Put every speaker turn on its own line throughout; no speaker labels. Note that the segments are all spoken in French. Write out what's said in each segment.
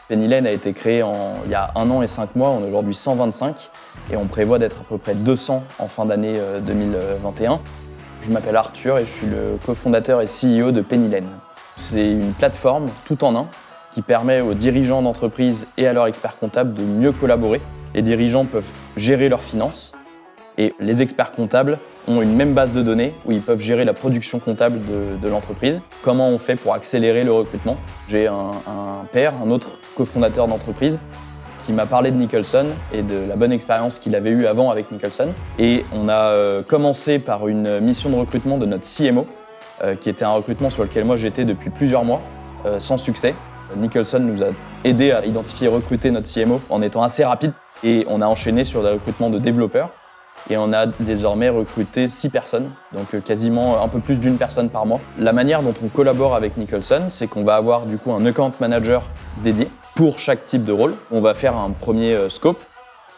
Penny Lane a été créé il y a 1 an et 5 mois, on est aujourd'hui 125 et on prévoit d'être à peu près 200 en fin d'année 2021. Je m'appelle Arthur et je suis le cofondateur et CEO de Penny Lane. C'est une plateforme tout en un qui permet aux dirigeants d'entreprise et à leurs experts comptables de mieux collaborer. Les dirigeants peuvent gérer leurs finances et les experts comptables ont une même base de données où ils peuvent gérer la production comptable de l'entreprise. Comment on fait pour accélérer le recrutement? J'ai un père, un autre cofondateur d'entreprise, qui m'a parlé de Nicholson et de la bonne expérience qu'il avait eue avant avec Nicholson. Et on a commencé par une mission de recrutement de notre CMO, qui était un recrutement sur lequel moi j'étais depuis plusieurs mois, sans succès. Nicholson nous a aidé à identifier et recruter notre CMO en étant assez rapide. Et on a enchaîné sur des recrutements de développeurs. Et on a désormais recruté 6 personnes, donc quasiment un peu plus d'1 personne par mois. La manière dont on collabore avec Nicholson, c'est qu'on va avoir du coup un account manager dédié pour chaque type de rôle. On va faire un premier scope,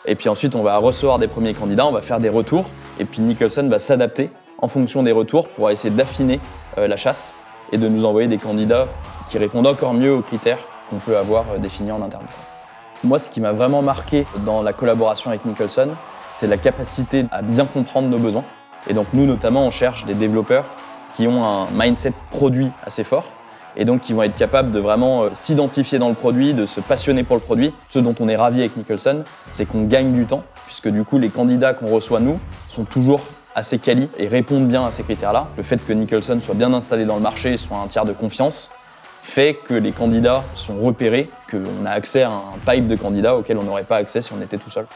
et puis ensuite on va recevoir des premiers candidats, on va faire des retours, et puis Nicholson va s'adapter en fonction des retours pour essayer d'affiner la chasse et de nous envoyer des candidats qui répondent encore mieux aux critères qu'on peut avoir définis en interne. Moi, ce qui m'a vraiment marqué dans la collaboration avec Nicholson, c'est la capacité à bien comprendre nos besoins. Et donc nous, notamment, on cherche des développeurs qui ont un mindset produit assez fort et donc qui vont être capables de vraiment s'identifier dans le produit, de se passionner pour le produit. Ce dont on est ravi avec Nicholson, c'est qu'on gagne du temps, puisque du coup, les candidats qu'on reçoit, nous, sont toujours assez quali et répondent bien à ces critères-là. Le fait que Nicholson soit bien installé dans le marché et soit un tiers de confiance fait que les candidats sont repérés, qu'on a accès à un pipe de candidats auquel on n'aurait pas accès si on était tout seul.